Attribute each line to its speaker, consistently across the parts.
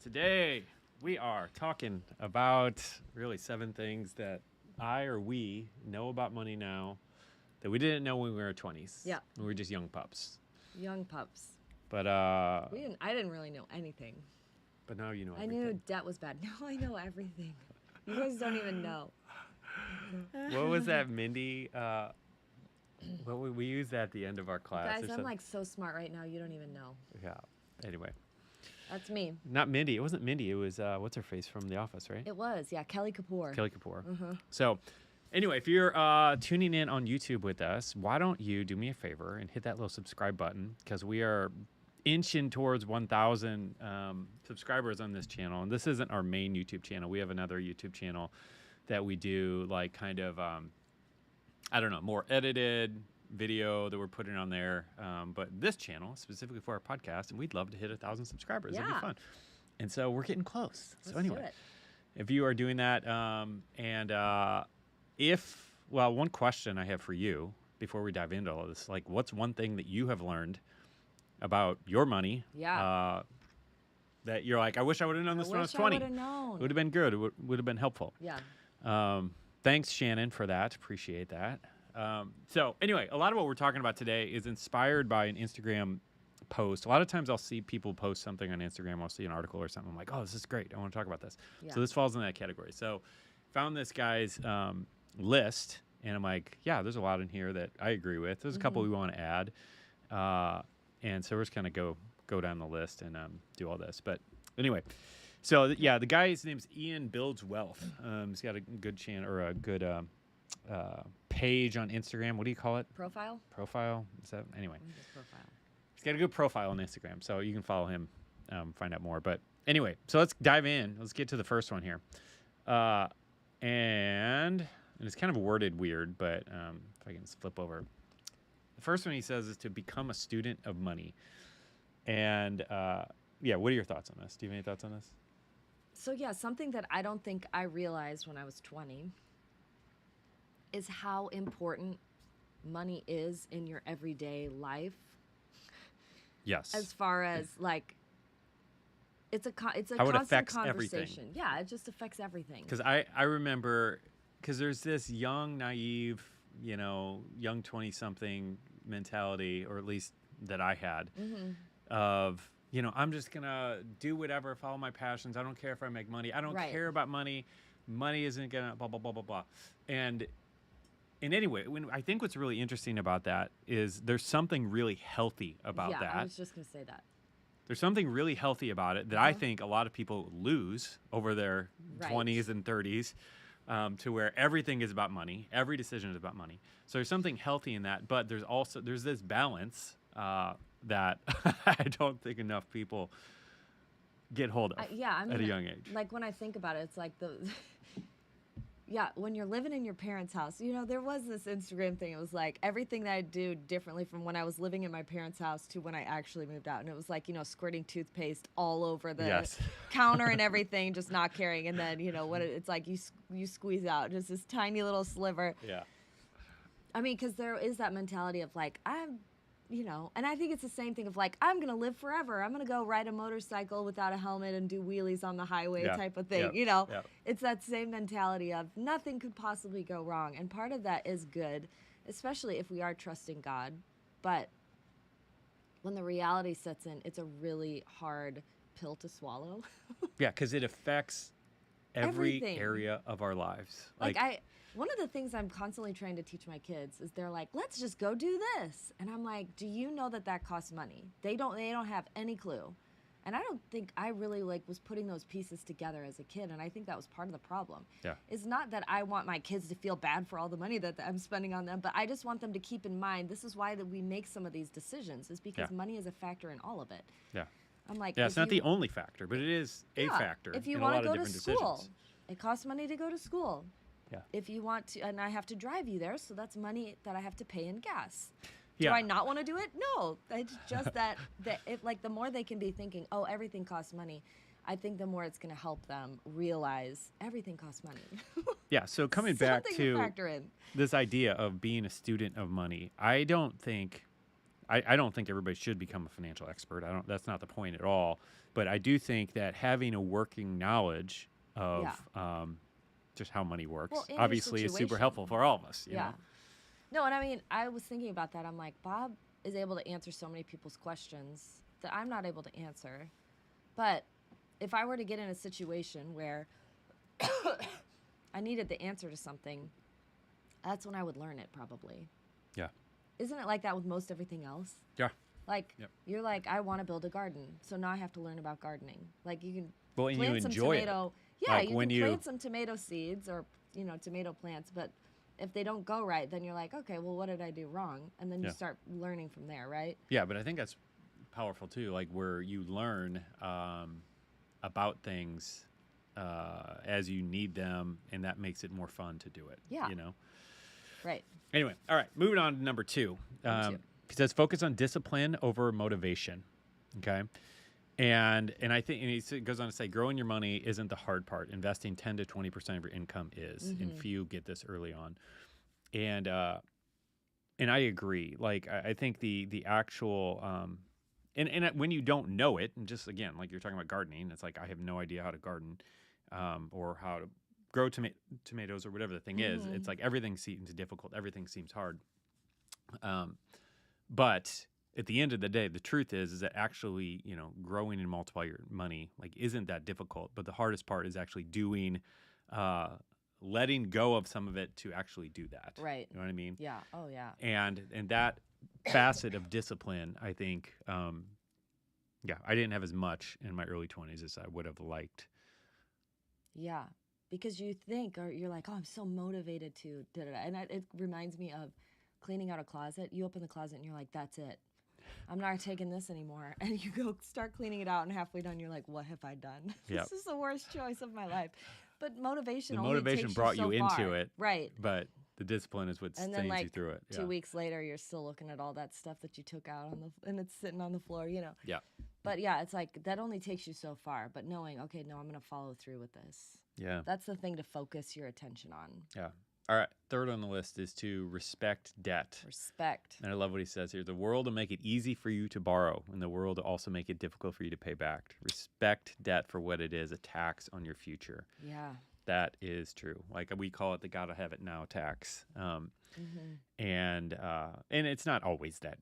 Speaker 1: Today, we are talking about really 7 things that we know about money now that we didn't know when we were 20s.
Speaker 2: Yeah.
Speaker 1: We were just young pups.
Speaker 2: Young pups.
Speaker 1: But
Speaker 2: I didn't really know anything.
Speaker 1: but now you know
Speaker 2: I
Speaker 1: everything.
Speaker 2: knew debt was bad. Now I know everything. You guys don't even know.
Speaker 1: What was that, Mindy? Well, we used that at the end of our class.
Speaker 2: Guys,
Speaker 1: or
Speaker 2: I'm
Speaker 1: something.
Speaker 2: like so smart right now. You don't even know.
Speaker 1: Yeah. Anyway,
Speaker 2: That's me.
Speaker 1: not Mindy. It wasn't Mindy. It was what's her face from The Office, right?
Speaker 2: It was, yeah, Kelly Kapoor.
Speaker 1: Kelly Kapoor. So, anyway, if you're tuning in on YouTube with us, why don't you do me a favor and hit that little subscribe button, because we are inching towards 1,000 subscribers on this channel. And this isn't our main YouTube channel. We have another YouTube channel that we do like kind of, I don't know, more edited video that we're putting on there. But this channel specifically for our podcast, and we'd love to hit 1,000 subscribers. It'd be
Speaker 2: Yeah.
Speaker 1: fun. And so we're getting close.
Speaker 2: Let's
Speaker 1: So anyway.
Speaker 2: do it.
Speaker 1: If you are doing that, one question I have for you before we dive into all this, like, what's one thing that you have learned about your money?
Speaker 2: Yeah.
Speaker 1: That you're like, I wish I would have known this when I was 20.
Speaker 2: I would have known.
Speaker 1: It would have been good. It would have been helpful.
Speaker 2: Yeah.
Speaker 1: Thanks, Shannon, for that. Appreciate that. So anyway, a lot of what we're talking about today is inspired by an Instagram post. A lot of times I'll see people post something on Instagram. I'll see an article or something. I'm like, oh, this is great. I want to talk about this.
Speaker 2: Yeah.
Speaker 1: So this falls in that category. So found this guy's list, and I'm like, yeah, there's a lot in here that I agree with. There's a couple we want to add. And so we're just going to go down the list and do all this. But anyway, so yeah, the guy's name's Ian Builds Wealth. He's got a good channel, or a good page on Instagram. What do you call it?
Speaker 2: Profile?
Speaker 1: Profile? Is that anyway?
Speaker 2: I think it's profile.
Speaker 1: He's got a good profile on Instagram, so you can follow him, find out more. But anyway, so let's dive in. Let's get to the first one here. And it's kind of worded weird, but if I can just flip over. The first one he says is to become a student of money. And yeah, what are your thoughts on this? Do you have any thoughts on this?
Speaker 2: So yeah, something that I don't think I realized when I was 20 is how important money is in your everyday life.
Speaker 1: Yes.
Speaker 2: As far as like, it's a
Speaker 1: How it
Speaker 2: constant
Speaker 1: affects
Speaker 2: conversation.
Speaker 1: everything.
Speaker 2: Yeah, it just affects everything.
Speaker 1: Because I remember, because there's this young, naive, young 20-something mentality, or at least that I had, of, I'm just going to do whatever, follow my passions. I don't care if I make money. I don't
Speaker 2: Right.
Speaker 1: care about money. Money isn't going to blah, blah, blah, blah, blah. And anyway, I think what's really interesting about that is there's something really healthy about
Speaker 2: yeah,
Speaker 1: that.
Speaker 2: I was just going to say that.
Speaker 1: There's something really healthy about it that I think a lot of people lose over their
Speaker 2: Right.
Speaker 1: 20s and 30s, to where everything is about money. Every decision is about money. So there's something healthy in that, but there's this balance that I don't think enough people get hold of at a young age.
Speaker 2: Like when I think about it, it's like yeah, when you're living in your parents' house, there was this Instagram thing. It was like everything that I do differently from when I was living in my parents' house to when I actually moved out. And it was like, squirting toothpaste all over the
Speaker 1: Yes.
Speaker 2: counter and everything, just not caring. And then, it's like you squeeze out just this tiny little sliver.
Speaker 1: Yeah.
Speaker 2: I mean, because there is that mentality of like, and I think it's the same thing of like, I'm going to live forever. I'm going to go ride a motorcycle without a helmet and do wheelies on the highway type of thing.
Speaker 1: Yep.
Speaker 2: It's that same mentality of nothing could possibly go wrong. And part of that is good, especially if we are trusting God. But when the reality sets in, it's a really hard pill to swallow.
Speaker 1: Yeah, because it affects every
Speaker 2: Everything.
Speaker 1: area of our lives.
Speaker 2: One of the things I'm constantly trying to teach my kids is they're like, let's just go do this. And I'm like, do you know that costs money? They don't have any clue. And I don't think I really was putting those pieces together as a kid. And I think that was part of the problem.
Speaker 1: Yeah.
Speaker 2: It's not that I want my kids to feel bad for all the money that I'm spending on them, but I just want them to keep in mind, this is why that we make some of these decisions, is because money is a factor in all of it.
Speaker 1: Yeah.
Speaker 2: I'm like,
Speaker 1: Yeah, it's not the only factor, but it is a factor
Speaker 2: if you
Speaker 1: in a
Speaker 2: want
Speaker 1: lot
Speaker 2: to
Speaker 1: of
Speaker 2: go to
Speaker 1: different
Speaker 2: school,
Speaker 1: decisions.
Speaker 2: it costs money to go to school.
Speaker 1: Yeah.
Speaker 2: If you want to, and I have to drive you there, so that's money that I have to pay in gas.
Speaker 1: Yeah.
Speaker 2: Do I not want to do it? No. It's just that if the more they can be thinking, oh, everything costs money, I think the more it's going to help them realize everything costs money.
Speaker 1: Yeah, so coming back
Speaker 2: Something
Speaker 1: to
Speaker 2: factor in.
Speaker 1: this idea of being a student of money, I I don't think everybody should become a financial expert. That's not the point at all. But I do think that having a working knowledge of just how money works,
Speaker 2: Well, in your
Speaker 1: obviously, is super
Speaker 2: situation.
Speaker 1: helpful for all of us. You
Speaker 2: Yeah.
Speaker 1: know?
Speaker 2: No, and I mean, I was thinking about that. I'm like, Bob is able to answer so many people's questions that I'm not able to answer. But if I were to get in a situation where I needed the answer to something, that's when I would learn it probably.
Speaker 1: Yeah.
Speaker 2: Isn't it like that with most everything else?
Speaker 1: Yeah.
Speaker 2: Like,
Speaker 1: Yep.
Speaker 2: you're like, I want to build a garden, so now I have to learn about gardening. Like, you can
Speaker 1: Well, and you
Speaker 2: plant some
Speaker 1: enjoy it.
Speaker 2: tomato. Yeah,
Speaker 1: Like,
Speaker 2: you
Speaker 1: when
Speaker 2: can
Speaker 1: you-
Speaker 2: plant some tomato seeds or, tomato plants, but if they don't go right, then you're like, okay, well, what did I do wrong? And then you
Speaker 1: Yeah.
Speaker 2: start learning from there, right?
Speaker 1: Yeah, but I think that's powerful too. Like where you learn about things as you need them, and that makes it more fun to do it.
Speaker 2: Yeah.
Speaker 1: You know.
Speaker 2: Right.
Speaker 1: Anyway, all right. Moving on to number 2.
Speaker 2: Number 2.
Speaker 1: He says focus on discipline over motivation. Okay. And I think he goes on to say growing your money isn't the hard part. Investing 10 to 20% of your income is, and few get this early on. And I agree. Like I think the actual and when you don't know it, and just again, like you're talking about gardening, it's like I have no idea how to garden or how to grow tomatoes or whatever the thing is. It's like everything seems difficult. Everything seems hard. But at the end of the day, the truth is that actually, growing and multiply your money like isn't that difficult. But the hardest part is actually doing, letting go of some of it to actually do that.
Speaker 2: Right.
Speaker 1: You know what I mean?
Speaker 2: Yeah. Oh, yeah.
Speaker 1: And that facet of discipline, I think, I didn't have as much in my early 20s as I would have liked.
Speaker 2: Yeah. Because you think, or you're like, oh, I'm so motivated to da-da-da. And it reminds me of cleaning out a closet. You open the closet and you're like, that's it. I'm not taking this anymore. And you go start cleaning it out, and halfway done, you're like, what have I done?
Speaker 1: Yep.
Speaker 2: This is the worst choice of my life. But motivation
Speaker 1: The
Speaker 2: only
Speaker 1: motivation
Speaker 2: takes
Speaker 1: brought
Speaker 2: you, so
Speaker 1: you
Speaker 2: far.
Speaker 1: into it.
Speaker 2: Right.
Speaker 1: But the discipline is what
Speaker 2: And
Speaker 1: stains
Speaker 2: then, like,
Speaker 1: you through it.
Speaker 2: 2 weeks later, you're still looking at all that stuff that you took out and it's sitting on the floor,
Speaker 1: Yeah.
Speaker 2: But yeah, it's like that only takes you so far. But knowing, okay, no, I'm going to follow through with this.
Speaker 1: Yeah.
Speaker 2: That's the thing to focus your attention on.
Speaker 1: Yeah. All right. Third on the list is to respect debt.
Speaker 2: Respect.
Speaker 1: And I love what he says here. The world will make it easy for you to borrow, and the world will also make it difficult for you to pay back. Respect debt for what it is, a tax on your future.
Speaker 2: Yeah.
Speaker 1: That is true. Like we call it the gotta have it now tax. And it's not always that,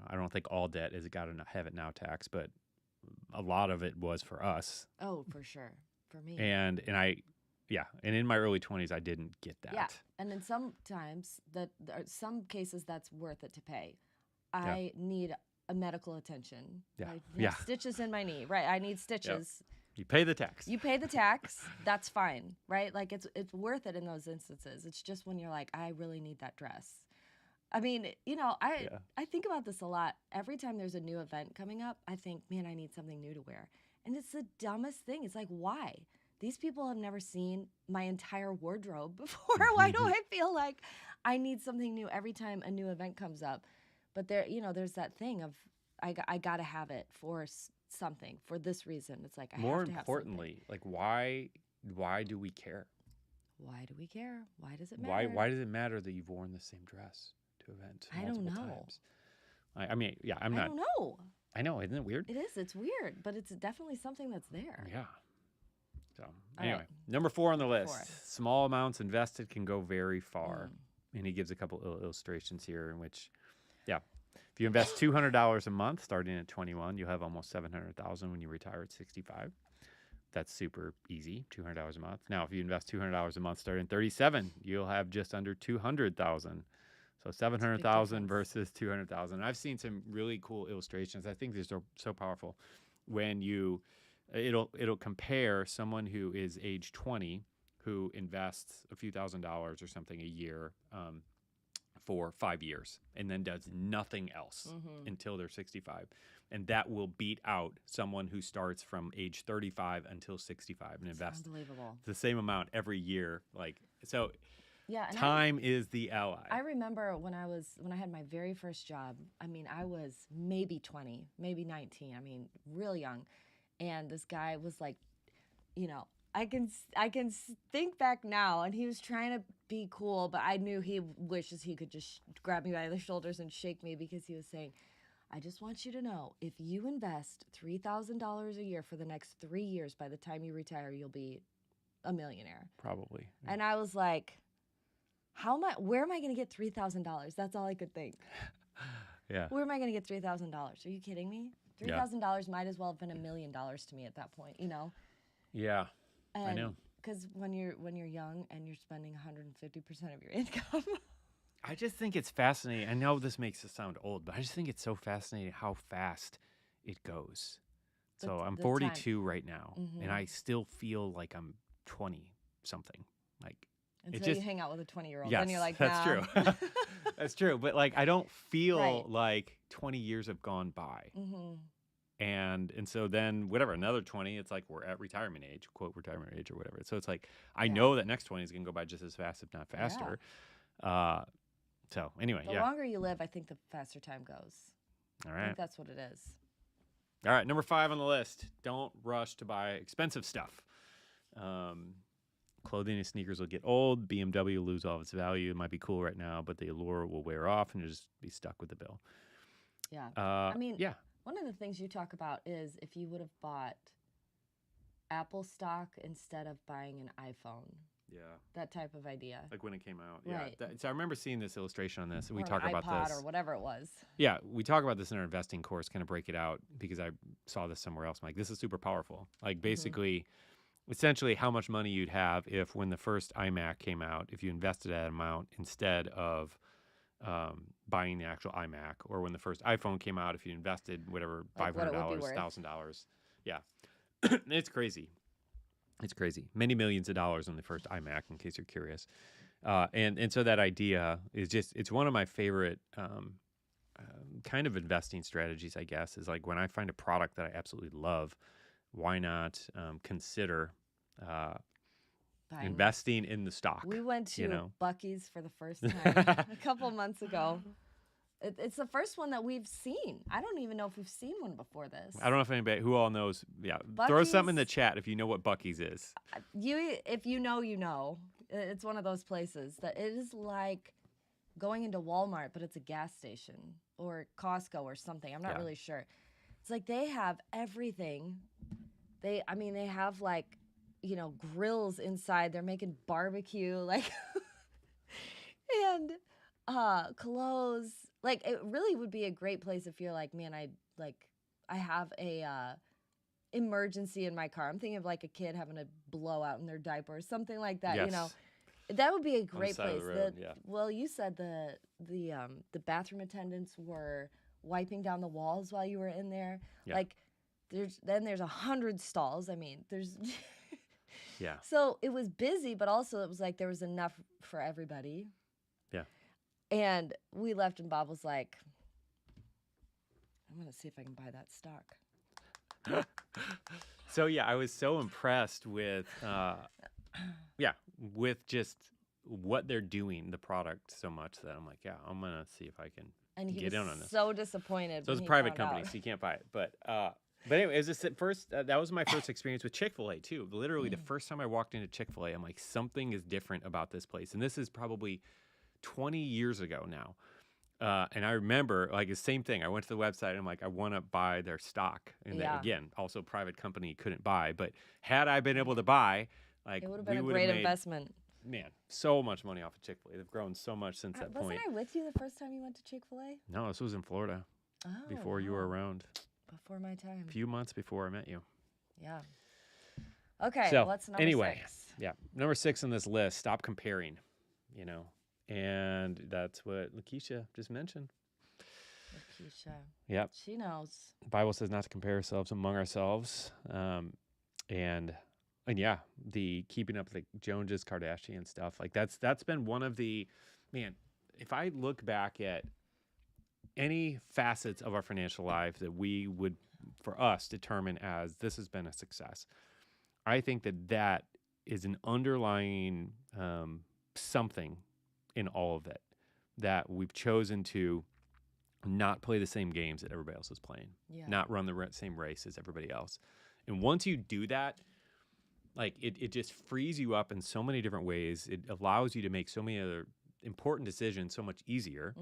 Speaker 1: I don't think all debt is a gotta have it now tax, but a lot of it was for us.
Speaker 2: Oh, for sure. For me.
Speaker 1: And in my early 20s, I didn't get that.
Speaker 2: Yeah, and then sometimes some cases that's worth it to pay. I need a medical attention.
Speaker 1: Yeah.
Speaker 2: I have stitches in my knee. Right, I need stitches.
Speaker 1: You pay the tax.
Speaker 2: You pay the tax. That's fine, right? Like it's worth it in those instances. It's just when you're like, I really need that dress. I mean, I think about this a lot. Every time there's a new event coming up, I think, man, I need something new to wear. And it's the dumbest thing. It's like, why? These people have never seen my entire wardrobe before. Why do I feel like I need something new every time a new event comes up? But there's that thing of I got to have it for something, for this reason. It's like I
Speaker 1: More
Speaker 2: have to
Speaker 1: importantly, like why do we care?
Speaker 2: Why do we care? Why does it matter?
Speaker 1: Why does it matter that you've worn the same dress to events multiple times? I mean, I'm not.
Speaker 2: I don't know.
Speaker 1: I know, isn't it weird?
Speaker 2: It is. It's weird, but it's definitely something that's there.
Speaker 1: Yeah. So
Speaker 2: All
Speaker 1: anyway,
Speaker 2: right.
Speaker 1: number 4 on the list.
Speaker 2: 4.
Speaker 1: Small amounts invested can go very far. And he gives a couple illustrations here in which, if you invest $200 a month starting at 21, you'll have almost $700,000 when you retire at 65. That's super easy, $200 a month. Now, if you invest $200 a month starting at 37, you'll have just under $200,000. So 700,000 versus 200,000. I've seen some really cool illustrations. I think these are so powerful. When it'll compare someone who is age 20 who invests a few $1,000s or something a year for 5 years and then does nothing else until they're 65. And that will beat out someone who starts from age 35 until 65 and invests the same amount every year.
Speaker 2: Yeah, and
Speaker 1: time is the ally.
Speaker 2: I remember when I had my very first job. I mean, I was maybe 20, maybe 19. I mean, real young. And this guy was like, I can think back now, and he was trying to be cool, but I knew he wishes he could just grab me by the shoulders and shake me because he was saying, I just want you to know, if you invest $3,000 a year for the next 3 years, by the time you retire, you'll be a millionaire.
Speaker 1: Probably.
Speaker 2: And I was like, where am I going to get $3,000? That's all I could think.
Speaker 1: Yeah.
Speaker 2: Where am I going to get $3,000? Are you kidding me? $3,000 might as well have been $1 million to me at that point, you know?
Speaker 1: Yeah.
Speaker 2: And
Speaker 1: I know.
Speaker 2: Because when you're young and you're spending 150% of your income.
Speaker 1: I just think it's fascinating. I know this makes it sound old, but I just think it's so fascinating how fast it goes. So I'm 42 right now, and I still feel like I'm 20 something. Like
Speaker 2: until you hang out with a 20-year-old,
Speaker 1: yes,
Speaker 2: then you're like,
Speaker 1: that's
Speaker 2: nah.
Speaker 1: true. That's true. But like, I don't feel like 20 years have gone by. And so then whatever, another 20, it's like we're at retirement age, quote retirement age or whatever. So it's like, I know that next 20 is going to go by just as fast, if not faster. So anyway,
Speaker 2: the longer you live, I think the faster time goes.
Speaker 1: All right.
Speaker 2: I think that's what it is.
Speaker 1: All right. Number 5 on the list. Don't rush to buy expensive stuff. Clothing and sneakers will get old. BMW will lose all of its value. It might be cool right now, but the allure will wear off and you'll just be stuck with the bill.
Speaker 2: Yeah. I mean, one of the things you talk about is if you would have bought Apple stock instead of buying an iPhone. Yeah. That type of idea.
Speaker 1: Like when it came out.
Speaker 2: Right.
Speaker 1: Yeah. So I remember seeing this illustration on this, and we
Speaker 2: or
Speaker 1: talk
Speaker 2: an
Speaker 1: about
Speaker 2: iPod
Speaker 1: this.
Speaker 2: Or whatever it was.
Speaker 1: Yeah. We talk about this in our investing course, kind of break it out because I saw this somewhere else. I'm like, this is super powerful. Like basically, essentially how much money you'd have if when the first iMac came out, if you invested that amount instead of buying the actual iMac, or when the first iPhone came out, if you invested whatever,
Speaker 2: like
Speaker 1: $500, $1,000. Yeah. It's crazy. It's crazy. Many millions of dollars on the first iMac, in case you're curious. And so that idea is just, it's one of my favorite kind of investing strategies, I guess, is like when I find a product that I absolutely love, why not consider investing in the stock?
Speaker 2: We went to Bucky's for the first time a couple months ago. It's the first one that we've seen. I don't even know if we've seen one before this.
Speaker 1: I don't know if anybody who all knows. Yeah,
Speaker 2: Bucky's,
Speaker 1: throw something in the chat if you know what Bucky's is.
Speaker 2: If you know, you know. It's one of those places that it is like going into Walmart, but it's a gas station, or Costco or something. I'm not really sure. It's like they have everything. They have like, grills inside. They're making barbecue, like, and clothes. Like, it really would be a great place if you're like, man, I have a emergency in my car. I'm thinking of like a kid having a blowout in their diaper or something like that.
Speaker 1: Yes.
Speaker 2: That would be a great
Speaker 1: place.
Speaker 2: Of the road, Well, you said the bathroom attendants were wiping down the walls while you were in there. Yeah. Like, there's 100 stalls. I mean, there's.
Speaker 1: Yeah.
Speaker 2: So it was busy, but also it was like there was enough for everybody.
Speaker 1: Yeah.
Speaker 2: And we left, and Bob was like, I'm going to see if I can buy that stock.
Speaker 1: So, yeah, I was so impressed with, with just what they're doing, the product, so much that I'm like, yeah, I'm going to see if I can get in on this.
Speaker 2: So disappointed.
Speaker 1: So it's a private company, so you can't buy it. But anyway, it was just that was my first experience with Chick-fil-A, too. Literally, the first time I walked into Chick-fil-A, I'm like, something is different about this place. And this is probably 20 years ago now. And I remember, like, the same thing. I went to the website, and I'm like, I want to buy their stock. And then, again, also private company couldn't buy. But had I been able to buy, like,
Speaker 2: it would have been a great investment.
Speaker 1: Man, so much money off of Chick-fil-A. They've grown so much since that point.
Speaker 2: Wasn't I with you the first time you went to Chick-fil-A?
Speaker 1: No, this was in Florida.
Speaker 2: Oh,
Speaker 1: before you were around.
Speaker 2: Before my time.
Speaker 1: A few months before I met you.
Speaker 2: Yeah. Okay,
Speaker 1: so,
Speaker 2: what's number 6?
Speaker 1: Yeah, number 6 on this list, stop comparing, And that's what Lakeisha just mentioned.
Speaker 2: Lakeisha.
Speaker 1: Yep.
Speaker 2: She knows.
Speaker 1: The Bible says not to compare ourselves among ourselves. And yeah, the keeping up the Joneses, Kardashian stuff, like that's been one of the, man, if I look back at any facets of our financial life that we would, for us, determine as this has been a success, I think that is an underlying something in all of it, that we've chosen to not play the same games that everybody else is playing, not run the same race as everybody else. And once you do that, like it just frees you up in so many different ways. It allows you to make so many other important decisions so much easier.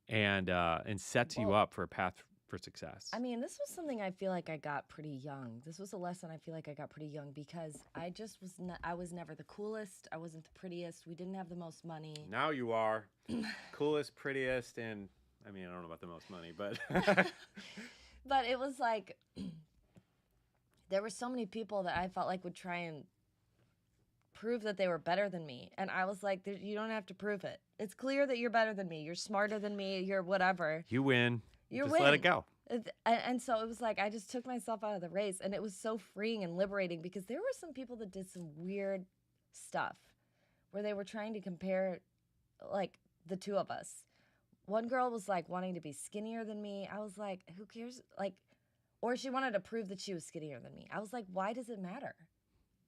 Speaker 1: and sets you up for a path for success.
Speaker 2: I mean, this was something I feel like I got pretty young. This was a lesson I feel like I got pretty young because I just was I was never the coolest. I wasn't the prettiest. We didn't have the most money.
Speaker 1: Now you are coolest, prettiest, and I mean, I don't know about the most money, but
Speaker 2: But it was like there were so many people that I felt like would try and prove that they were better than me. And I was like, you don't have to prove it. It's clear that you're better than me. You're smarter than me. You're whatever.
Speaker 1: you win.
Speaker 2: You
Speaker 1: Just
Speaker 2: win.
Speaker 1: let it go.
Speaker 2: And so it was like I just took myself out of the race, and it was so freeing and liberating because there were some people that did some weird stuff where they were trying to compare like the two of us. One girl was like wanting to be skinnier than me. I was like, who cares? Like, or she wanted to prove that she was skinnier than me. I was like, why does it matter?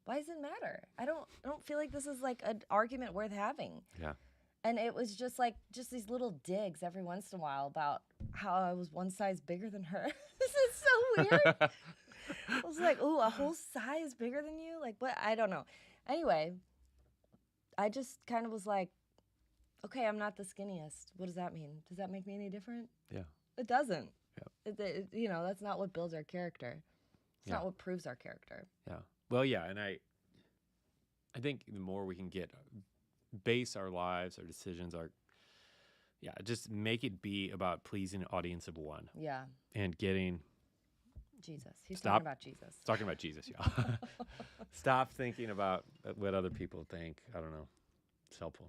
Speaker 2: Why does it matter? I don't feel like this is like an argument worth having.
Speaker 1: Yeah.
Speaker 2: And it was just these little digs every once in a while about how I was one size bigger than her. This is so weird. I was like, ooh, a whole size bigger than you? Like, what? I don't know. Anyway, I just kind of was like, okay, I'm not the skinniest. What does that mean? Does that make me any different?
Speaker 1: Yeah.
Speaker 2: It doesn't.
Speaker 1: Yeah.
Speaker 2: That's not what builds our character. It's not what proves our character.
Speaker 1: Yeah. Well, yeah, and I think the more we can base our lives, our decisions, just make it be about pleasing an audience of one.
Speaker 2: Yeah.
Speaker 1: And getting
Speaker 2: Jesus. He's talking about Jesus.
Speaker 1: Talking about Jesus, yeah. Stop thinking about what other people think. I don't know. It's helpful.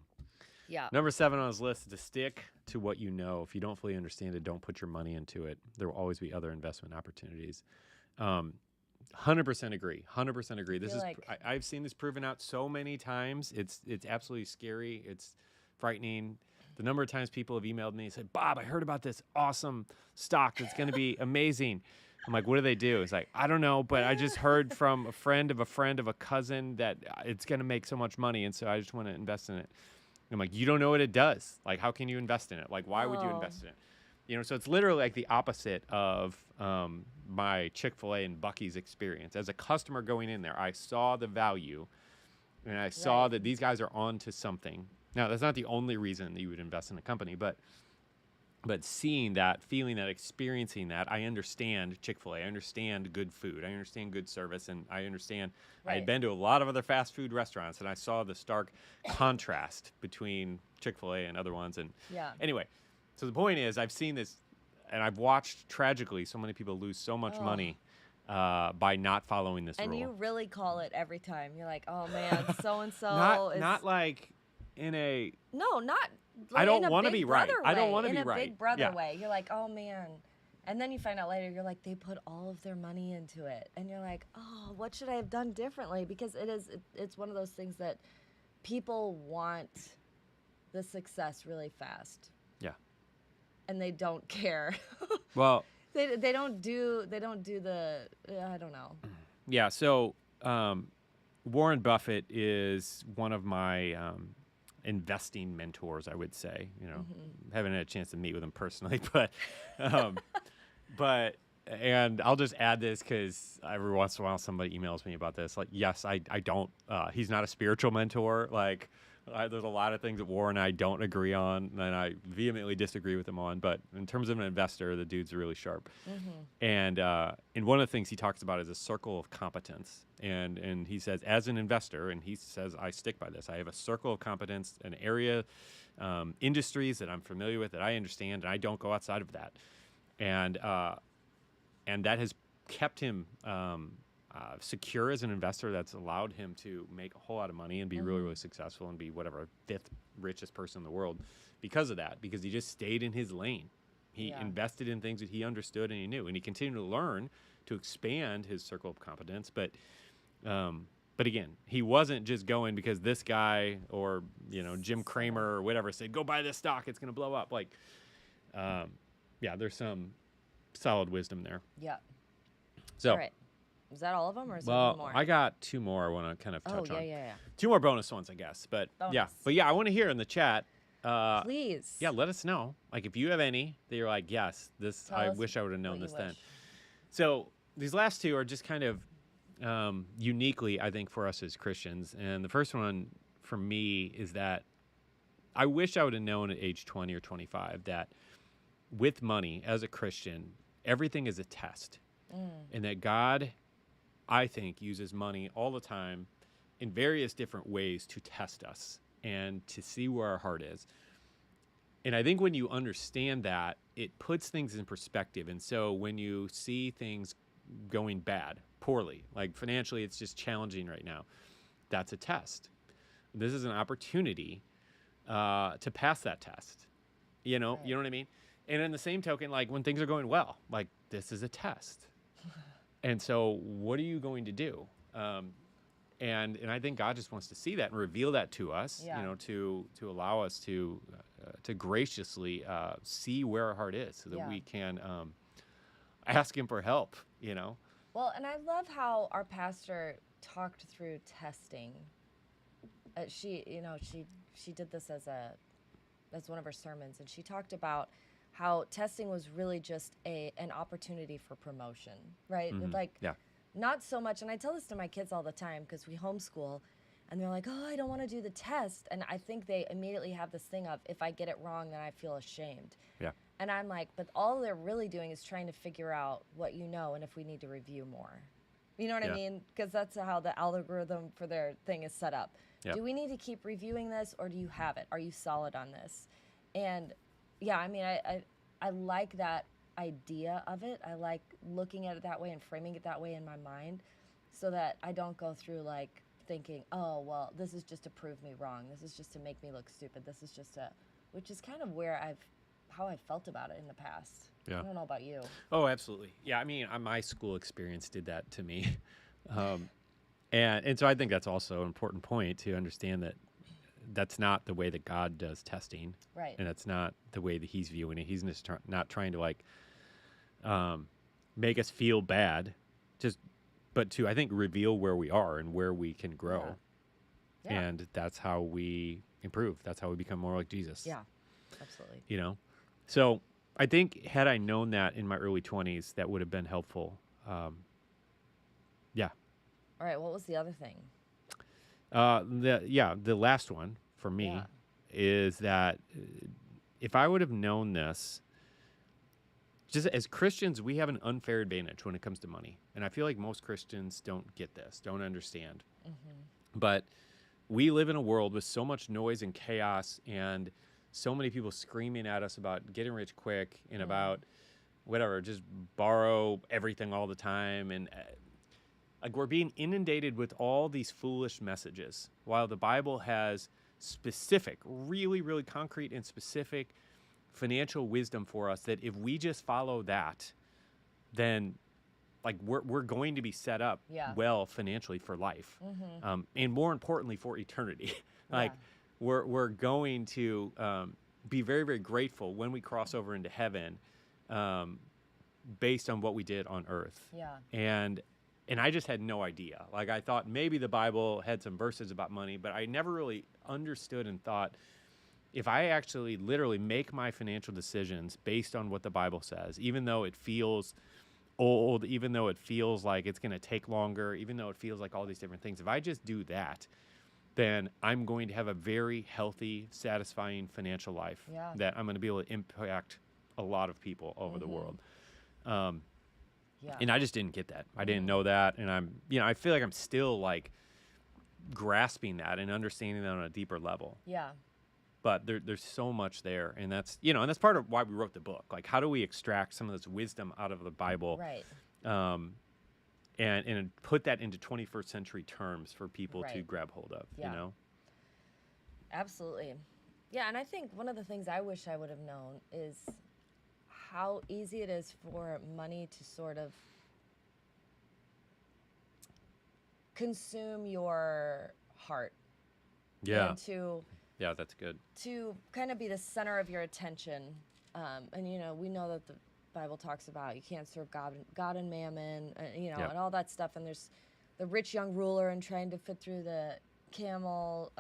Speaker 2: Yeah.
Speaker 1: Number 7 on his list is to stick to what you know. If you don't fully understand it, don't put your money into it. There will always be other investment opportunities. 100% agree. 100% agree. This is I've seen this proven out so many times. It's absolutely scary. It's frightening. The number of times people have emailed me and said, "Bob, I heard about this awesome stock that's going to be amazing." I'm like, "What do they do?" It's like, "I don't know, but I just heard from a friend of a cousin that it's going to make so much money, and so I just want to invest in it." I'm like, "You don't know what it does. Like, how can you invest in it? Like, why would you invest in it?" So it's literally like the opposite of my Chick-fil-A and Bucky's experience. As a customer going in there, I saw the value, and I saw that these guys are on to something. Now, that's not the only reason that you would invest in a company, but seeing that, feeling that, experiencing that, I understand Chick-fil-A. I understand good food. I understand good service, and I understand. I had been to a lot of other fast food restaurants, and I saw the stark contrast between Chick-fil-A and other ones. And anyway, so the point is, I've seen this, and I've watched tragically so many people lose so much money by not following this rule.
Speaker 2: And you really call it every time. You're like, "Oh man, so and so."
Speaker 1: Not like in a
Speaker 2: not.
Speaker 1: I don't want to be right. I don't want to be right.
Speaker 2: In a big brother way. You're like, "Oh man," and then you find out later. You're like, they put all of their money into it, and you're like, "Oh, what should I have done differently?" Because it's one of those things that people want the success really fast.
Speaker 1: Yeah.
Speaker 2: And they don't care.
Speaker 1: Well,
Speaker 2: they don't do the I don't know.
Speaker 1: Yeah. So Warren Buffett is one of my investing mentors, I would say. Haven't had a chance to meet with him personally, but and I'll just add this because every once in a while somebody emails me about this. Like, yes, I don't. He's not a spiritual mentor. Like, there's a lot of things that Warren and I don't agree on, and I vehemently disagree with him on. But in terms of an investor, the dude's really sharp. And one of the things he talks about is a circle of competence. And he says, as an investor, and he says, I stick by this. I have a circle of competence, an area, industries that I'm familiar with, that I understand, and I don't go outside of that. And that has kept him secure as an investor. That's allowed him to make a whole lot of money and be really, really successful and be whatever 5th richest person in the world because of that, because he just stayed in his lane. He invested in things that he understood and he knew, and he continued to learn to expand his circle of competence. But again, he wasn't just going because this guy or Jim Cramer or whatever said, "Go buy this stock, it's going to blow up." Like, there's some solid wisdom there.
Speaker 2: Yeah.
Speaker 1: So.
Speaker 2: All right. Is that all of them, or is there one more?
Speaker 1: I got 2 more I want to kind of touch on.
Speaker 2: Yeah.
Speaker 1: 2 more bonus ones, I guess. But I want to hear in the chat.
Speaker 2: Please.
Speaker 1: Yeah, let us know. Like, if you have any that you're like, yes, this, I wish I would have known this then. So these last 2 are just kind of uniquely, I think, for us as Christians. And the first one for me is that I wish I would have known at age 20 or 25 that with money as a Christian, everything is a test. And that God, I think, uses money all the time in various different ways to test us and to see where our heart is. And I think when you understand that, it puts things in perspective. And so when you see things going bad, poorly, like financially, it's just challenging right now, that's a test. This is an opportunity to pass that test. You know what I mean? And in the same token, like when things are going well, like this is a test. And so what are you going to do? And I think God just wants to see that and reveal that to us,
Speaker 2: Yeah.
Speaker 1: to allow us to graciously see where our heart is so that we can ask him for help,
Speaker 2: Well, and I love how our pastor talked through testing. She did this as one of her sermons, and she talked about how testing was really just an opportunity for promotion, right? Like, not so much, and I tell this to my kids all the time because we homeschool, and they're like, oh, I don't want to do the test. And I think they immediately have this thing of, if I get it wrong, then I feel ashamed.
Speaker 1: Yeah.
Speaker 2: And I'm like, but all they're really doing is trying to figure out what you know and if we need to review more. You know what I mean? Because that's how the algorithm for their thing is set up.
Speaker 1: Yeah.
Speaker 2: Do we need to keep reviewing this, or do you have it? Are you solid on this? And yeah, I mean, I like that idea of it. I like looking at it that way and framing it that way in my mind so that I don't go through like thinking, oh, well, this is just to prove me wrong. This is just to make me look stupid. This is just which is kind of how I felt about it in the past.
Speaker 1: Yeah.
Speaker 2: I don't know about you.
Speaker 1: Oh, absolutely. Yeah, I mean, my school experience did that to me. And so I think that's also an important point to understand that that's not the way that God does testing.
Speaker 2: Right.
Speaker 1: And that's not the way that he's viewing it. He's just not trying to like make us feel bad, but to, I think, reveal where we are and where we can grow.
Speaker 2: Yeah.
Speaker 1: And that's how we improve. That's how we become more like Jesus.
Speaker 2: Yeah, absolutely.
Speaker 1: So I think had I known that in my early 20s, that would have been helpful. Yeah.
Speaker 2: All right, what was the other thing?
Speaker 1: The last one for me is that if I would have known this, just as Christians, we have an unfair advantage when it comes to money. And I feel like most Christians don't get this, don't understand. But we live in a world with so much noise and chaos and so many people screaming at us about getting rich quick and about whatever, just borrow everything all the time. And like we're being inundated with all these foolish messages, while the Bible has specific, really, really concrete and specific financial wisdom for us that if we just follow that, then like we're going to be set up well financially for life, and more importantly for eternity. Like we're going to be very, very grateful when we cross over into heaven, based on what we did on earth. And I just had no idea. Like I thought maybe the Bible had some verses about money, but I never really understood and thought, if I actually literally make my financial decisions based on what the Bible says, even though it feels old, even though it feels like it's going to take longer, even though it feels like all these different things, if I just do that, then I'm going to have a very healthy, satisfying financial life that I'm going to be able to impact a lot of people over the world. And I just didn't get that. I didn't know that. And I feel like I'm still like grasping that and understanding that on a deeper level.
Speaker 2: Yeah.
Speaker 1: But there's so much there, and that's and that's part of why we wrote the book. Like, how do we extract some of this wisdom out of the Bible,
Speaker 2: right?
Speaker 1: And put that into 21st century terms for people to grab hold of.
Speaker 2: Absolutely, yeah. And I think one of the things I wish I would have known is how easy it is for money to sort of consume your heart. And
Speaker 1: yeah, that's good.
Speaker 2: To kind of be the center of your attention. And, we know that the Bible talks about you can't serve God and mammon, and all that stuff. And there's the rich young ruler and trying to fit through the camel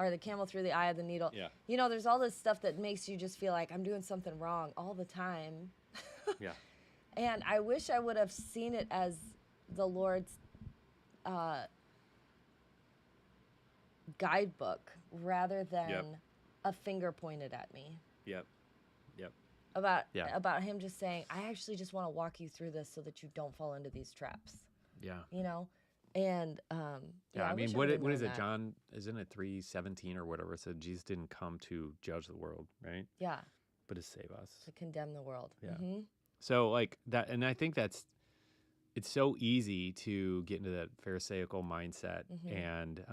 Speaker 2: through the eye of the needle. Yeah. There's all this stuff that makes you just feel like I'm doing something wrong all the time.
Speaker 1: Yeah.
Speaker 2: And I wish I would have seen it as the Lord's guidebook rather than a finger pointed at me.
Speaker 1: Yep. Yeah.
Speaker 2: about him just saying, I actually just want to walk you through this so that you don't fall into these traps.
Speaker 1: Yeah.
Speaker 2: You know? And
Speaker 1: Yeah, I mean,
Speaker 2: wish
Speaker 1: what
Speaker 2: would've
Speaker 1: what is
Speaker 2: known
Speaker 1: it?
Speaker 2: that.
Speaker 1: John, isn't it 3:17 or whatever? It said Jesus didn't come to judge the world, right?
Speaker 2: Yeah,
Speaker 1: But to save us.
Speaker 2: to condemn the world.
Speaker 1: Yeah.
Speaker 2: Mm-hmm.
Speaker 1: So like that, and I think it's so easy to get into that Pharisaical mindset
Speaker 2: Mm-hmm.
Speaker 1: and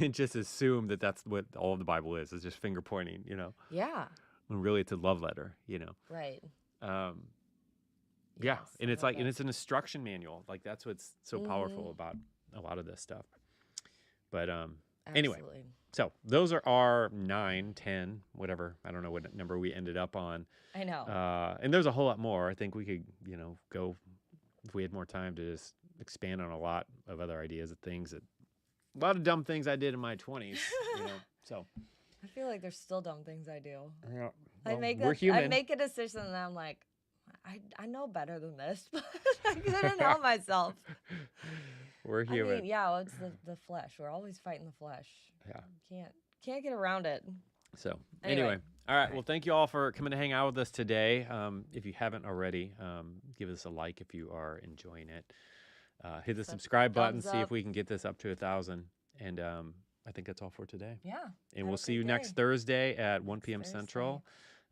Speaker 1: and just assume that that's what all of the Bible is just finger pointing,
Speaker 2: Yeah,
Speaker 1: when really it's a love letter,
Speaker 2: right.
Speaker 1: Um,
Speaker 2: Yes,
Speaker 1: and
Speaker 2: I
Speaker 1: it's
Speaker 2: love
Speaker 1: like, and
Speaker 2: that.
Speaker 1: it's an instruction manual. Like that's what's so powerful
Speaker 2: Mhm.
Speaker 1: about a lot of this stuff. But anyway,
Speaker 2: Absolutely.
Speaker 1: so those are our 9, 10, whatever. I don't know what number we ended up on.
Speaker 2: I know.
Speaker 1: And there's a whole lot more. I think we could, go if we had more time to just expand on a lot of other ideas of things a lot of dumb things I did in my 20s, So
Speaker 2: I feel like there's still dumb things I do.
Speaker 1: yeah,
Speaker 2: I
Speaker 1: well,
Speaker 2: make
Speaker 1: we're human.
Speaker 2: I make a decision and I'm like, I know better than this, but I couldn't help myself.
Speaker 1: We're
Speaker 2: I
Speaker 1: human.
Speaker 2: mean, yeah, it's the flesh. We're always fighting the flesh.
Speaker 1: Yeah.
Speaker 2: Can't get around it.
Speaker 1: So
Speaker 2: Anyway.
Speaker 1: all right. Well, thank you all for coming to hang out with us today. If you haven't already, give us a like if you are enjoying it. Hit the subscribe button.
Speaker 2: thumbs
Speaker 1: See if
Speaker 2: up.
Speaker 1: we can get this up to 1,000. And I think that's all for today.
Speaker 2: Yeah.
Speaker 1: And
Speaker 2: Have
Speaker 1: we'll
Speaker 2: a
Speaker 1: see
Speaker 2: great
Speaker 1: you next
Speaker 2: day.
Speaker 1: Thursday at 1
Speaker 2: Next
Speaker 1: p.m.
Speaker 2: Thursday.
Speaker 1: Central.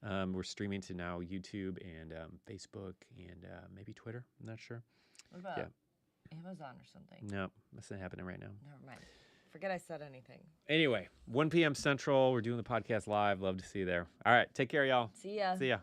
Speaker 1: We're streaming to now YouTube and Facebook and maybe Twitter. I'm not sure.
Speaker 2: What about
Speaker 1: Yeah.
Speaker 2: Amazon or something?
Speaker 1: No, that's not happening right now.
Speaker 2: Never mind. Forget I said anything.
Speaker 1: Anyway, 1 p.m. Central. We're doing the podcast live. Love to see you there. All right. Take care, y'all.
Speaker 2: See ya.
Speaker 1: See ya.